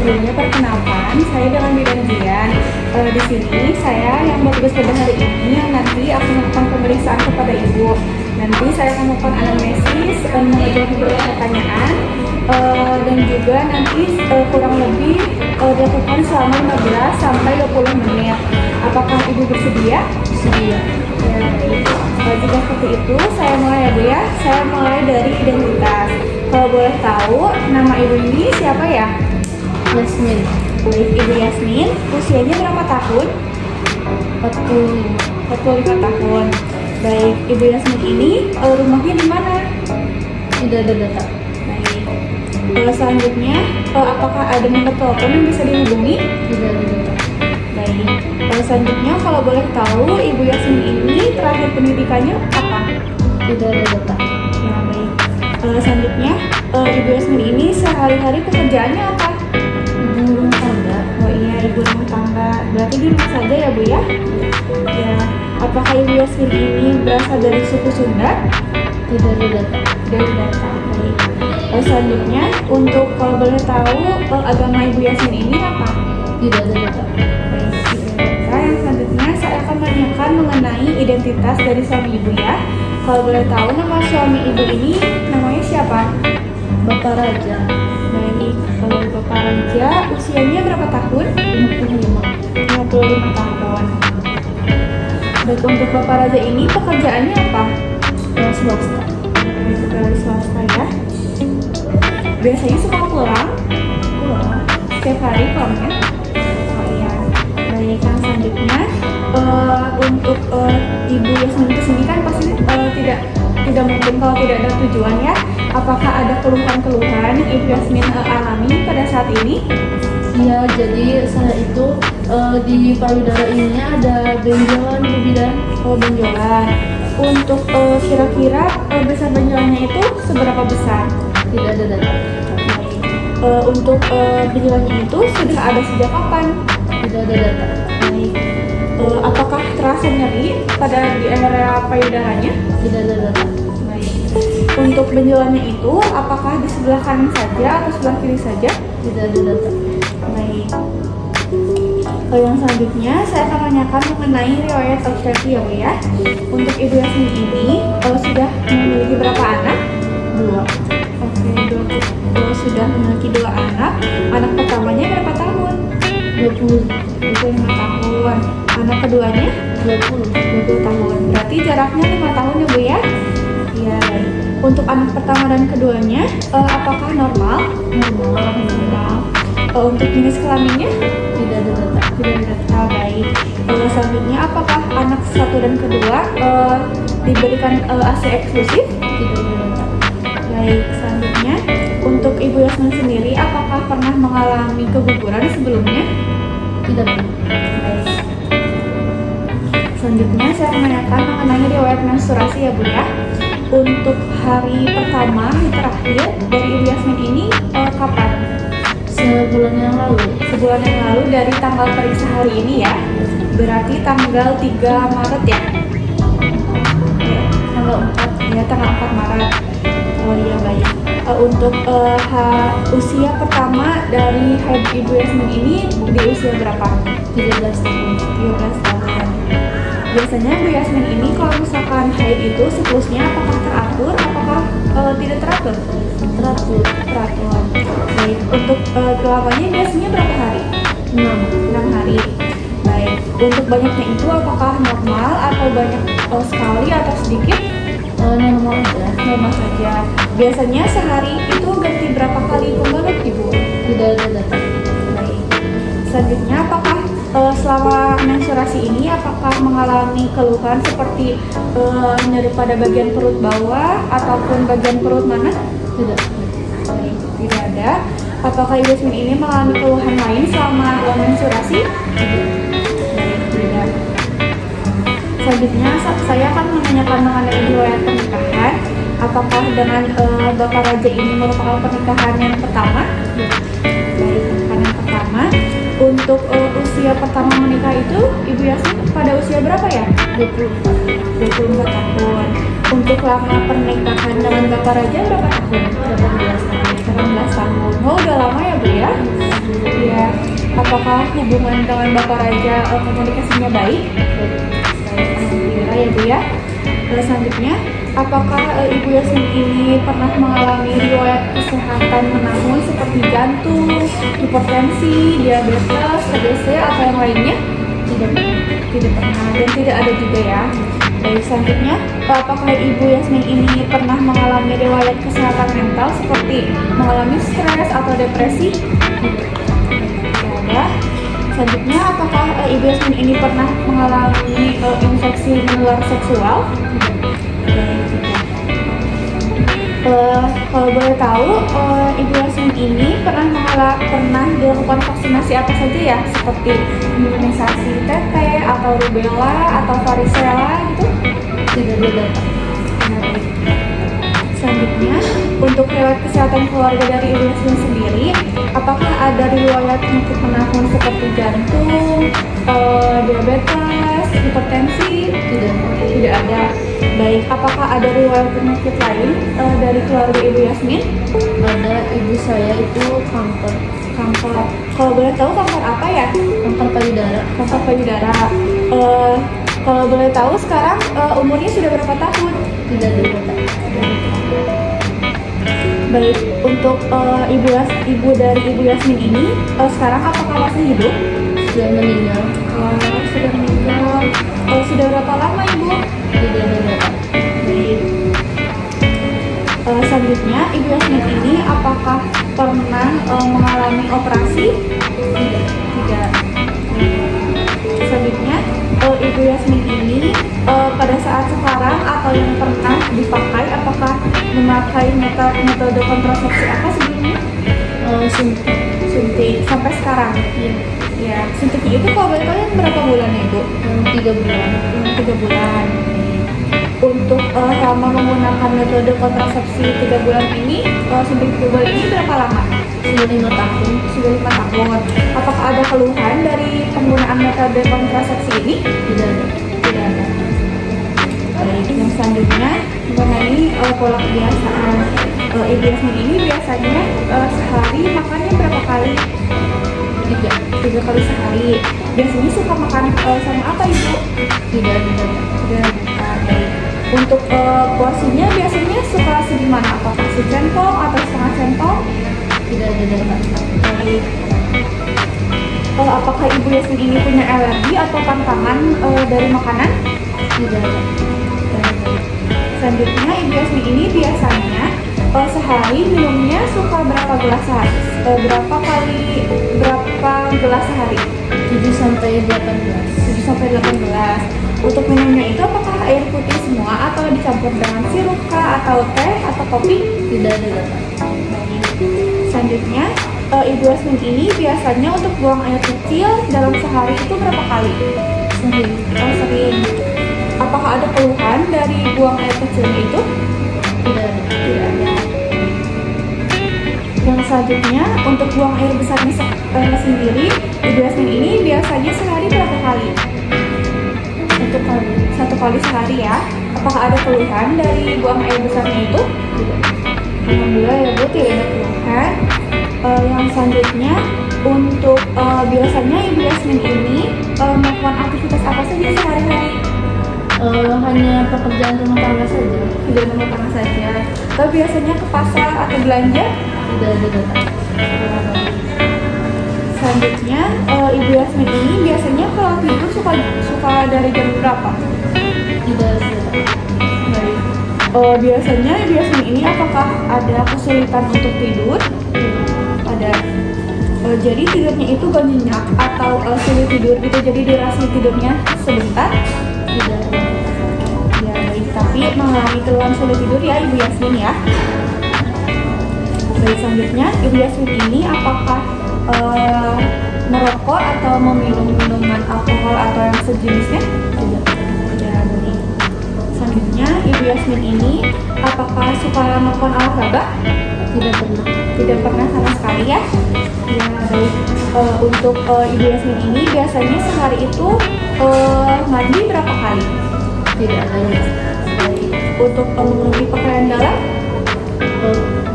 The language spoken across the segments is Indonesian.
Sebelumnya perkenalkan, saya dengan Bidan Jian. Di sini saya yang bertugas pada hari ini yang nanti akan melakukan pemeriksaan kepada ibu. Nanti saya akan melakukan anamnesis, menjawab beberapa pertanyaan, dan juga nanti kurang lebih dilakukan selama 15 sampai 20 menit. Apakah ibu bersedia? Bersedia. Ya, jika seperti itu, saya mulai ya Bu ya. Saya mulai dari identitas. Kalau boleh tahu, nama ibu ini siapa ya? Yasmin. Baik, Ibu Yasmin, usianya berapa tahun? 45 tahun. Baik, Ibu Yasmin ini rumahnya di mana? Tidak ada data. Baik. Selanjutnya, apakah ada nomor telepon yang bisa dihubungi? Tidak ada data. Baik. Selanjutnya, kalau boleh tahu, Ibu Yasmin ini terakhir pendidikannya apa? Tidak ada data. Ya, baik. Selanjutnya, Ibu Yasmin ini sehari-hari pekerjaannya apa? Ibu rumah tangga. Oh iya, ibu rumah tangga. Berarti di rumah saja ya Bu ya? Ya. Apakah Ibu Yasmin ini berasal dari suku Sunda? Tidak ada data. Dari data. Baik. Selanjutnya, untuk kalau boleh tahu agama Ibu Yasmin ini apa? Tidak ada data. Baik, tidak ada data. Yang selanjutnya saya akan menanyakan mengenai identitas dari suami ibu ya. Kalau boleh tahu nama suami ibu ini namanya siapa? Bapak Raja. Baik, kalau Bapak Raja usianya berapa tahun? 55. 55 tahun. Baik, untuk Bapak Raja ini pekerjaannya apa? Swasta. Dari swasta ya. Biasanya suka pulang? Pulang. Setiap hari pulangnya? Oh iya. Baik, yang selanjutnya untuk Ibu Yasmin kesini kan pasti tidak mungkin kalau tidak ada tujuan ya. Apakah ada keluhan-keluhan yang Ibu Yasmin alami pada saat ini? Iya, jadi saya itu di payudara ininya ada benjolan, Bu Bidan. Oh, benjolan. Untuk kira-kira besar benjolannya itu seberapa besar? Tidak ada data. Untuk benjolannya itu sudah ada sejak kapan? Tidak ada data. Baik. Apakah terasa nyeri pada di area payudaranya? Tidak ada data. Baik. Untuk benjolannya itu apakah di sebelah kanan saja atau sebelah kiri saja? Tidak ada data. Baik. Yang selanjutnya saya akan menanyakan mengenai riwayat obsesi ya Bu ya. Untuk Ibu Yasmin ini sudah memiliki berapa anak? 2. Oke, sudah memiliki 2 anak. Anak pertamanya berapa tahun? 25 tahun. Anak keduanya? 20 tahun. Berarti jaraknya 5 tahun ya Bu ya? Iya, baik. Untuk anak pertama dan keduanya, apakah normal? Normal. Untuk jenis kelaminnya? Tidak ada data. Tidak ada data, baik. Selanjutnya, apakah anak satu dan kedua diberikan ASI eksklusif? Tidak ada data. Baik, selanjutnya untuk Ibu Yasmin sendiri, apakah pernah mengalami keguguran sebelumnya? Tidak pernah. Baik. Selanjutnya saya akan menanyakan mengenai riwayat menstruasi ya Bu ya. Untuk hari pertama, hari terakhir dari Ibu Yasmin ini kapan? Sebulan yang lalu. Sebulan yang lalu dari tanggal periksa hari ini ya. Berarti tanggal 3 Maret ya? Ya, tanggal 4 ya, tanggal 4 Maret. Oh iya, baik. Untuk usia pertama dari haid Ibu Yasmin ini di usia berapa? 13 tahun. 13 tahun. Biasanya Bu Yasmin ini kalau misalkan haid itu siklusnya apakah teratur, apakah tidak teratur? Teratur. Teratur. Baik. Untuk lamanya biasanya berapa hari? 6 hari. Baik. Untuk banyaknya itu apakah normal atau banyak sekali atau sedikit? Normal aja. Normal saja. Biasanya sehari itu ganti berapa kali pembalut Ibu? Tidak ada data. Baik. Selanjutnya apakah selama menstruasi ini apakah mengalami keluhan seperti nyeri pada bagian perut bawah ataupun bagian perut mana? Tidak. Baik, tidak ada. Apakah Ibu Yasmin ini mengalami keluhan lain selama menstruasi? Baik, tidak. Selanjutnya saya akan menanyakan mengenai riwayat pernikahan. Apakah dengan Bapak Raja ini merupakan pernikahan yang pertama? Baik, pernikahan yang pertama. Untuk usia pertama menikah itu Ibu Yasmin pada usia berapa ya? 24 tahun. Untuk lama pernikahan dengan Bapak Raja berapa tahun? 18 tahun. 18 tahun. Oh, udah lama ya Bu ya? ada. Apakah hubungan dengan Bapak Raja komunikasinya baik? Baik, alhamdulillah ya Bu ya. Selanjutnya, apakah Ibu Yasmin ini pernah mengalami riwayat kesehatan menahun seperti jantung, hipertensi, diabetes, TBC atau yang lainnya? Tidak pernah dan tidak ada juga ya. Baik, selanjutnya, apakah Ibu Yasmin ini pernah mengalami riwayat kesehatan mental seperti mengalami stres atau depresi? Tidak ada. Selanjutnya, apakah Ibu Yasmin ini pernah mengalami infeksi menular seksual? Kalau boleh tahu, Ibu Yasmin ini pernah dilakukan vaksinasi apa saja ya? Seperti imunisasi TT atau rubella atau varicella gitu? Tidak ada. Selanjutnya, untuk riwayat kesehatan keluarga dari Ibu Yasmin sendiri, apakah ada riwayat penyakit menahun seperti jantung, diabetes, hipertensi? Tidak ada. Baik, apakah ada riwayat penyakit lain dari keluarga Ibu Yasmin? Ada, ibu saya itu kanker Kanker. Kalau boleh tahu kanker apa ya? payudara. Kanker payudara. Kalau boleh tahu sekarang umurnya sudah berapa tahun? Tidak ada data. Baik, untuk ibu dari Ibu Yasmin ini sekarang apakah masih hidup? Sudah meninggal. Sudah meninggal. Sudah berapa lama Ibu? Tidak ada data. Baik. Selanjutnya, Ibu Yasmin ini apakah pernah mengalami operasi? Tidak. Selanjutnya, Ibu Yasmin ini pada saat sekarang atau yang pernah dipakai, apakah memakai metode kontrasepsi apa sebelumnya? Suntik sampai sekarang. Ya, suntiknya itu kalau boleh tahu yang berapa bulan ya Ibu? 3 bulan. 3 bulan. Untuk selama menggunakan metode kontrasepsi 3 bulan ini, suntik 3 bulan ini berapa lama? Sudah 5 tahun. Sudah 5 tahun. Apakah ada keluhan dari penggunaan metode kontrasepsi ini? Tidak ada. Tidak ada. Baik, yang selanjutnya mengenai pola kebiasaan Ibu Yasmin ini biasanya sehari makannya berapa kali? 3 kali sehari. Biasanya suka makan sama apa Ibu? Tidak ada data. Tidak ada. Baik. Untuk porsinya biasanya suka segimana? Apakah secentong atau setengah centong? Tidak ada data. Baik. Apakah Ibu Yasmin ini punya alergi atau pantangan dari makanan? Tidak ada. Selanjutnya, Ibu Yasmin ini biasanya sehari minumnya suka berapa gelas sehari? Berapa gelas sehari? 7 sampai 18. 7 sampai 18. Untuk minumnya itu apakah air putih semua atau dicampur dengan sirup kah, atau teh atau kopi? Tidak ada data. Selanjutnya, Ibu Yasmin ini biasanya untuk buang air kecil dalam sehari itu berapa kali? Sering. Sering. Apakah ada keluhan dari buang air kecilnya itu? Tidak ada. Tidak ada. Yang selanjutnya, untuk buang air besarnya sendiri, Ibu Yasmin ini biasanya sehari berapa kali? 1 kali. 1 kali sehari ya. Apakah ada keluhan dari buang air besarnya itu? Tidak. Alhamdulillah ya Bu, tidak ada keluhan. Yang selanjutnya, untuk biasanya Ibu Yasmin ini melakukan aktivitas apa saja sehari-hari? Hanya pekerjaan rumah tangga saja. Tidak rumah tangga saja. Tapi biasanya ke pasar atau belanja? Tidak ada data. Selanjutnya, Ibu Yasmin ini biasanya kalau tidur suka dari jam berapa? Tidak ada data. Baik. Biasanya Ibu Yasmin ini apakah ada kesulitan untuk tidur? Ada. Jadi tidurnya itu gak nyenyak atau sulit tidur gitu, jadi durasi tidurnya sebentar? Tidak ada. Ya baik, tapi mengalami keluhan sulit tidur ya Ibu Yasmin ya. Baik, selanjutnya Ibu Yasmin ini apakah merokok atau meminum minuman alkohol atau yang sejenisnya? Tidak. Tidak. Selanjutnya Ibu Yasmin ini apakah suka melakukan olahraga? Tidak pernah. Tidak pernah sama sekali ya. Ya baik. Untuk Ibu Yasmin ini biasanya sehari itu mandi berapa kali? Tidak ada data. Baik. Untuk memenuhi pakaian dalam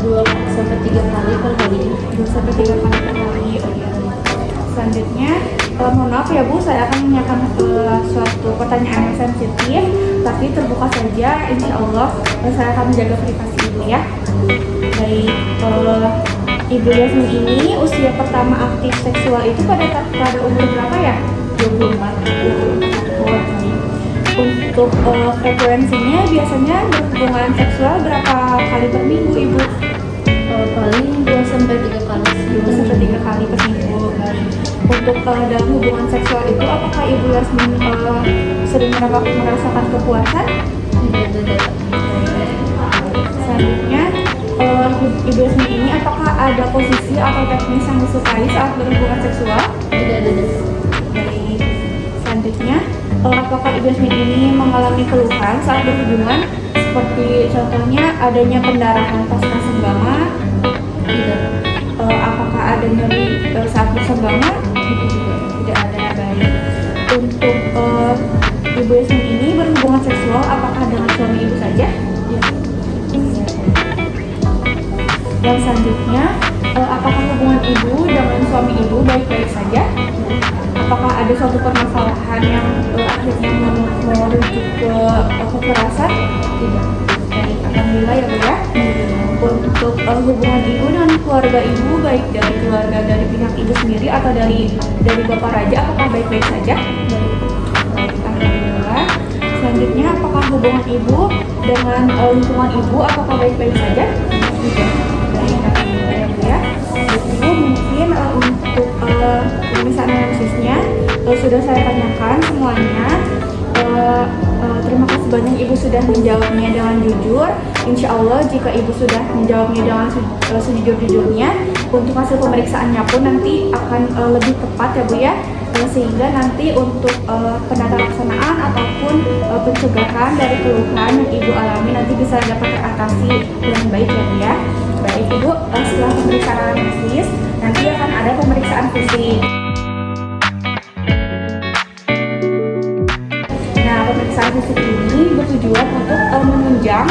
2 sampai 3 kali per hari. 2 sampai 3 kali per hari. Oh, iya. selanjutnya, mohon maaf ya Bu, saya akan menanyakan suatu pertanyaan yang sensitif, tapi terbuka saja, insya Allah saya akan menjaga privasi Ibu ya. Baik, Ibu Yasmin ini usia pertama aktif seksual itu pada umur berapa ya? 24 tahun. Untuk frekuensinya biasanya berhubungan seksual berapa kali per minggu Ibu? Paling 2-3 kali sih. 2-3 kali per minggu. Untuk dalam hubungan seksual itu apakah Ibu Yasmin sering merasakan kepuasan? Tidak. Selanjutnya, Ibu Yasmin ini apakah ada posisi atau teknis yang disukai saat berhubungan seksual? Tidak. Baik. Selanjutnya, apakah Ibu Yasmin ini mengalami keluhan saat berhubungan? Seperti contohnya adanya pendarahan pasca senggama? Tidak. Apakah ada nyeri saat bersenggama? Tidak ada. Baik. Untuk Ibu Yasmin ini berhubungan seksual apakah dengan suami Ibu saja? Ya. Yang selanjutnya, apakah hubungan Ibu dengan suami Ibu baik-baik saja? Apakah ada suatu permasalahan yang akhirnya merujuk ke kekerasan? Tidak. Baik, alhamdulillah ya Bu ya. Untuk hubungan Ibu dengan keluarga Ibu, baik dari keluarga dari pihak Ibu sendiri atau dari Bapak Raja, apakah baik-baik saja? Baik, alhamdulillah. Selanjutnya, apakah hubungan Ibu dengan lingkungan Ibu apakah baik-baik saja? Tidak. Baik, alhamdulillah ya Bu ya. Ibu mungkin untuk pemeriksaan anamnesisnya sudah saya tanyakan semuanya. Terima kasih banyak Ibu sudah menjawabnya dengan jujur. Insya Allah jika Ibu sudah menjawabnya dengan sejujur-jujurnya, untuk hasil pemeriksaannya pun nanti akan lebih tepat ya Bu ya. Sehingga nanti untuk penata laksanaan ataupun pencegahan dari keluhan yang Ibu alami nanti bisa dapat teratasi dengan baik ya Bu ya. Baik Ibu, setelah pemeriksaan anamnesis nanti akan ada pemeriksaan fisik. Nah, pemeriksaan fisik ini bertujuan untuk menunjang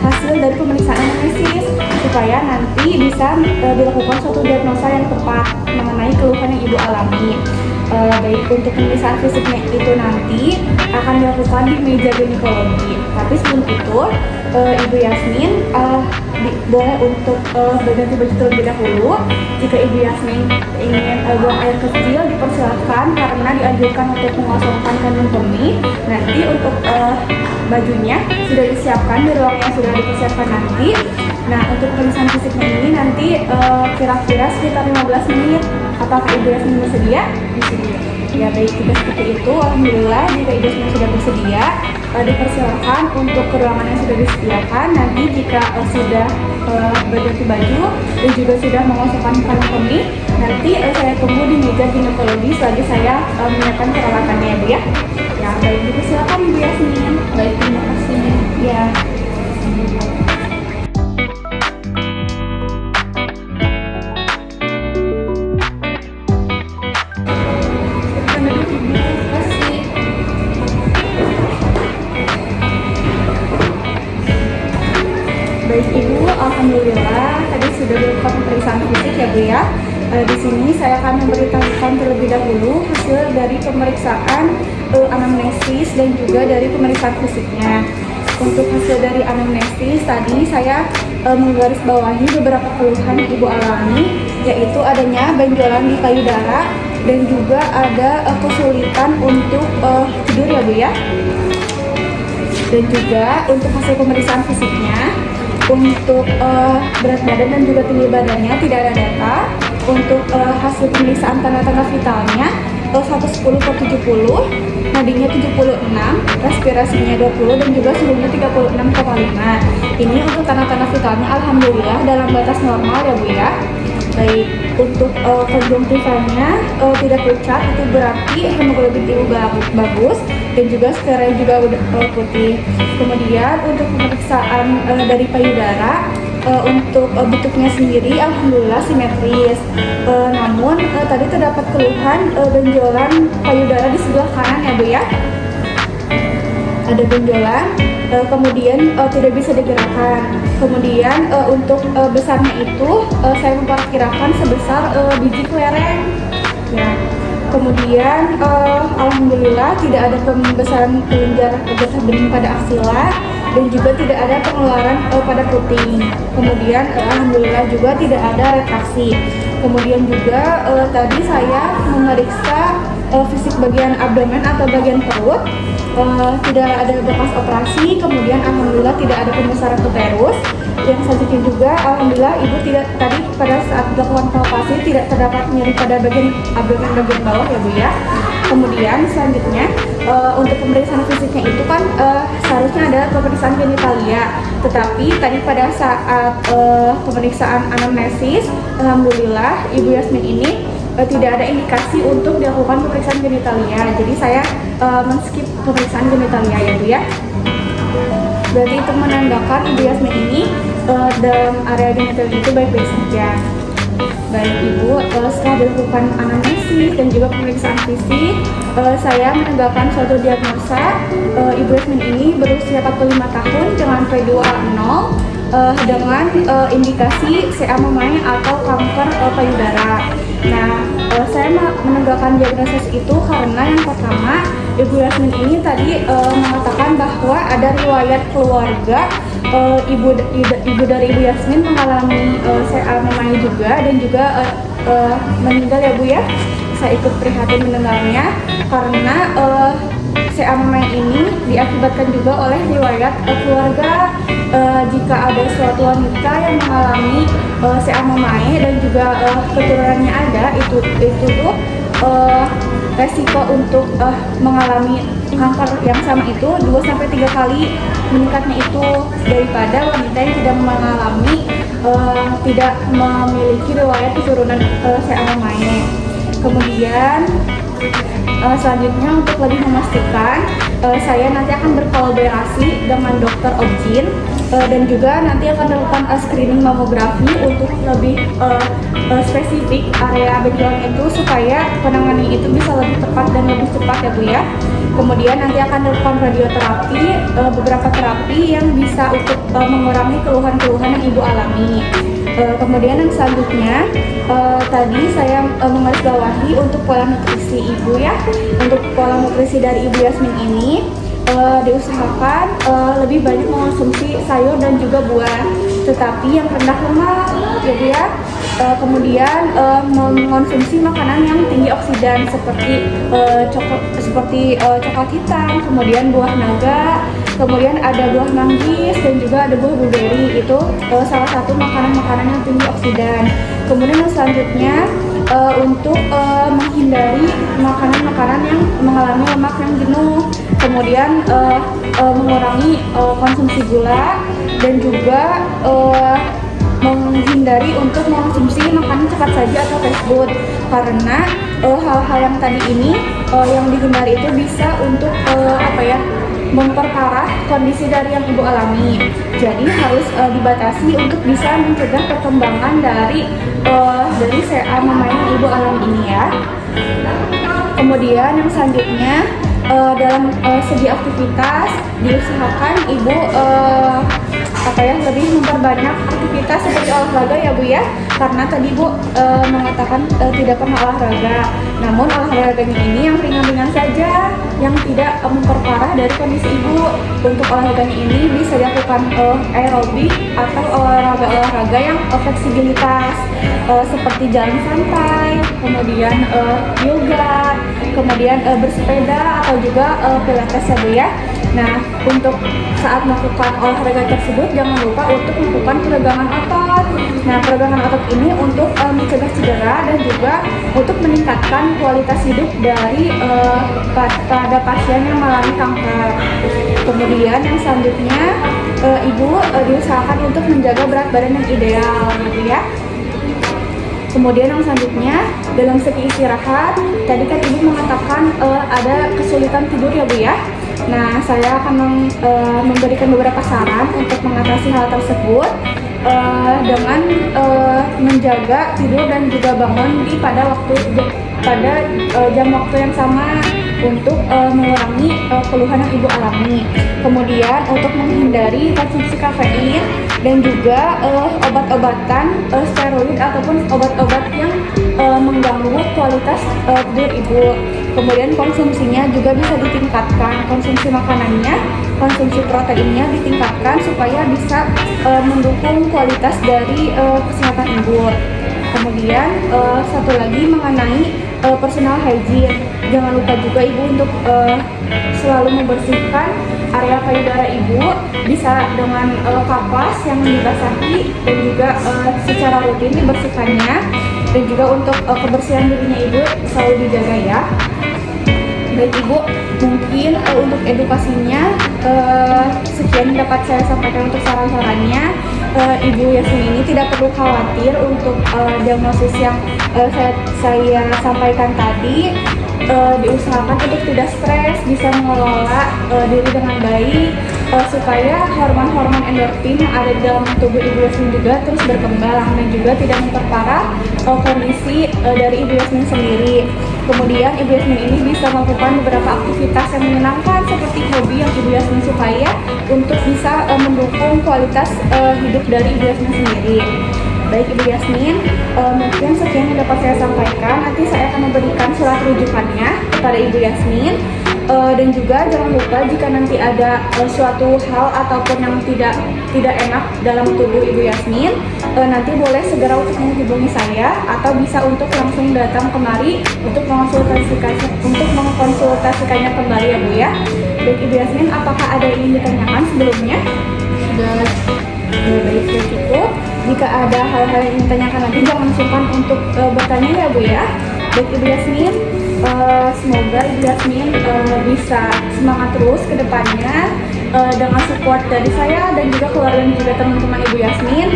hasil dari pemeriksaan anamnesis supaya nanti bisa dilakukan suatu diagnosa yang tepat mengenai keluhan yang Ibu alami. Baik, untuk pemeriksaan fisiknya itu nanti akan dilakukan di meja ginekologi. Tapi sebelum itu, Ibu Yasmin boleh untuk berganti baju terlebih dahulu. Jika Ibu Yasmin ingin buang air kecil, dipersilakan karena dianjurkan untuk mengosongkan kandung kemih. Nanti untuk bajunya sudah disiapkan di ruang yang sudah dipersiapkan nanti. Nah, untuk pemeriksaan fisiknya ini nanti kira-kira sekitar 15 menit. Apakah Ibu Yasmin bersedia? Bersedia. Ya baik, jika seperti itu, alhamdulillah jika Ibu Yasmin sudah bersedia, dipersilakan untuk ke ruangan yang sudah disediakan. Nanti jika sudah berganti baju dan juga sudah mengosongkan kandung kemih, nanti saya tunggu di meja ginekologi selagi saya menyiapkan peralatannya ya Bu ya. Ya baik, dipersilakan Ibu Yasmin. Baik, terima kasih. Ya. Baik Ibu, alhamdulillah tadi sudah dilakukan pemeriksaan fisik ya Bu ya. Di sini saya akan memberitahukan terlebih dahulu hasil dari pemeriksaan anamnesis dan juga dari pemeriksaan fisiknya. Untuk hasil dari anamnesis tadi saya menggarisbawahi beberapa keluhan yang Ibu alami, yaitu adanya benjolan di payudara dan juga ada kesulitan untuk tidur ya Bu ya. Dan juga untuk hasil pemeriksaan fisiknya, untuk berat badan dan juga tinggi badannya tidak ada data. Untuk hasil pemeriksaan tanda-tanda vitalnya 110/70, nadinya 76, respirasinya 20 dan juga suhunya 36,5. Ini untuk tanda-tanda vitalnya alhamdulillah dalam batas normal ya Bu ya. Baik, untuk konjungtivalnya tidak pucat, itu berarti hemoglobin Ibu bagus dan juga steril juga putih. Kemudian untuk pemeriksaan dari payudara, untuk bentuknya sendiri alhamdulillah simetris. Namun tadi terdapat keluhan benjolan payudara di sebelah kanan ya Bu ya. Ada benjolan, kemudian tidak bisa digerakkan. Kemudian untuk besarnya itu saya memperkirakan sebesar biji kelereng. Ya. Kemudian alhamdulillah tidak ada pembesaran kelenjar getah bening pada aksila dan juga tidak ada pengeluaran pada puting. Kemudian alhamdulillah juga tidak ada retraksi. Kemudian juga tadi saya memeriksa fisik bagian abdomen atau bagian perut, tidak ada bekas operasi. Kemudian alhamdulillah tidak ada pembesaran uterus. Yang selanjutnya juga alhamdulillah ibu tidak tadi pada saat dilakukan palpasi tidak terdapat nyeri pada bagian abdomen bagian bawah ya Bu ya. Kemudian selanjutnya untuk pemeriksaan fisiknya itu kan seharusnya ada pemeriksaan genitalia, tetapi tadi pada saat pemeriksaan anamnesis alhamdulillah Ibu Yasmin ini tidak ada indikasi untuk dilakukan pemeriksaan genitalia. Jadi saya men-skip pemeriksaan genitalia ya Bu ya. Berarti itu menandakan Ibu Yasmin ini dalam area genitalia itu baik-baik saja. Baik Ibu, setelah dilakukan anamnesis dan juga pemeriksaan fisik, saya menegakkan suatu diagnosa Ibu Yasmin ini berusia 45 tahun dengan P2A0 dengan indikasi CA memae atau kanker payudara. Nah, saya menegakkan diagnosis itu karena yang pertama Ibu Yasmin ini tadi mengatakan bahwa ada riwayat keluarga ibu dari Ibu Yasmin mengalami CA memae juga dan juga meninggal ya Bu ya. Saya ikut prihatin mendengarnya karena CA memae ini diakibatkan juga oleh riwayat keluarga. Jika ada suatu wanita yang mengalami CA memae dan juga keturunannya ada, itu tuh resiko untuk mengalami kanker yang sama itu 2-3 kali meningkatnya itu daripada wanita yang tidak mengalami tidak memiliki riwayat keturunan CA memae. Kemudian selanjutnya untuk lebih memastikan saya nanti akan berkolaborasi dengan dokter objin dan juga nanti akan melakukan screening mamografi untuk lebih spesifik area benjolan itu supaya penanganan itu bisa lebih tepat dan lebih cepat ya Bu ya. Kemudian nanti akan dilakukan radioterapi, beberapa terapi yang bisa untuk mengurangi keluhan-keluhan yang Ibu alami. Kemudian yang selanjutnya tadi saya menggarisbawahi untuk pola nutrisi Ibu ya. Untuk pola nutrisi dari Ibu Yasmin ini diusahakan lebih banyak mengonsumsi sayur dan juga buah, tetapi yang rendah lemak ya Bu ya. Kemudian mengonsumsi makanan yang tinggi oksidan seperti coklat hitam, kemudian buah naga, kemudian ada buah manggis dan juga ada buah blueberry. Itu salah satu makanan-makanan yang tinggi oksidan. Kemudian yang selanjutnya untuk menghindari makanan-makanan yang mengalami lemak yang jenuh, kemudian mengurangi konsumsi gula dan juga menghindari untuk mengonsumsi makanan cepat saji atau fast food karena hal-hal yang tadi ini yang dihindari itu bisa untuk memperparah kondisi dari yang Ibu alami. Jadi harus dibatasi untuk bisa mencegah perkembangan dari CA memae yang Ibu alami ini ya. Kemudian yang selanjutnya dalam segi aktivitas diusahakan Ibu lebih memperbanyak aktivitas seperti olahraga ya Bu ya, karena tadi Bu mengatakan tidak pernah olahraga. Namun olahraganya ini yang ringan-ringan saja, yang tidak memperparah dari kondisi Ibu. Untuk olahraganya ini bisa dilakukan aerobik atau olahraga yang fleksibilitas seperti jalan santai, kemudian yoga, kemudian bersepeda atau juga pilates ya Bu ya. Nah, untuk saat melakukan olahraga tersebut jangan lupa untuk melakukan peregangan otot. Nah, peregangan otot ini untuk mencegah cedera dan juga untuk meningkatkan kualitas hidup dari pada pasien yang mengalami kanker. Kemudian yang selanjutnya Ibu diusahakan untuk menjaga berat badan yang ideal gitu ya. Kemudian yang selanjutnya dalam segi istirahat, tadi kan Ibu mengatakan ada kesulitan tidur ya Bu ya. Nah, saya akan memberikan beberapa saran untuk mengatasi hal tersebut dengan menjaga tidur dan juga bangun pada waktu pada jam waktu yang sama untuk mengurangi keluhan yang ibu alami. Kemudian untuk menghindari konsumsi kafein dan juga obat-obatan steroid ataupun obat-obat yang mengganggu kualitas tidur ibu. Kemudian konsumsinya juga bisa ditingkatkan, konsumsi makanannya, konsumsi proteinnya ditingkatkan supaya bisa mendukung kualitas dari kesehatan ibu. Kemudian satu lagi mengenai personal hygiene, jangan lupa juga ibu untuk selalu membersihkan area payudara ibu, bisa dengan kapas yang dibasahi dan juga secara rutin dibersihkannya, dan juga untuk kebersihan dirinya ibu selalu dijaga ya. Baik ibu, mungkin untuk edukasinya sekian dapat saya sampaikan untuk saran-sarannya. Ibu Yasmin ini tidak perlu khawatir untuk diagnosis yang saya sampaikan tadi. Diusahakan untuk tidak stres, bisa mengelola diri dengan baik supaya hormon-hormon endorfin yang ada di dalam tubuh Ibu Yasmin juga terus berkembang dan juga tidak memperparah kondisi dari Ibu Yasmin sendiri. Kemudian Ibu Yasmin ini bisa melakukan beberapa aktivitas yang menyenangkan seperti hobi yang Ibu Yasmin sukai untuk bisa mendukung kualitas hidup dari Ibu Yasmin sendiri. Baik Ibu Yasmin, mungkin sekian yang dapat saya sampaikan. Nanti saya akan memberikan surat rujukannya kepada Ibu Yasmin. Dan juga jangan lupa jika nanti ada suatu hal ataupun yang tidak enak dalam tubuh Ibu Yasmin, nanti boleh segera untuk menghubungi saya atau bisa untuk langsung datang kemari untuk mengkonsultasikannya kembali ya Bu ya. Baik Ibu Yasmin, apakah ada yang ingin ditanyakan sebelumnya? Sudah. Baik, sudah cukup. Jika ada hal-hal yang ingin ditanyakan lagi, jangan sungkan untuk bertanya ya Bu ya. Baik Ibu Yasmin, semoga Ibu Yasmin bisa semangat terus ke depannya dengan support dari saya dan juga keluarga dan juga teman-teman Ibu Yasmin.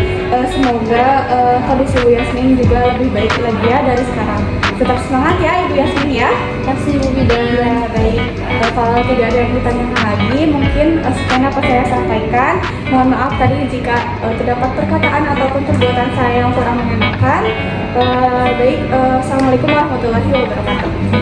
Semoga kondisi Ibu Yasmin juga lebih baik lagi ya dari sekarang. Tetap semangat ya Ibu Yasmin ya. Terima kasih Bu Bidan. Ya, baik. Kalau tidak ada yang ditanyakan lagi, mungkin sekian dapat saya sampaikan. Mohon maaf tadi jika terdapat perkataan ataupun perbuatan saya yang kurang mengenakan. Baik, Assalamualaikum warahmatullahi wabarakatuh.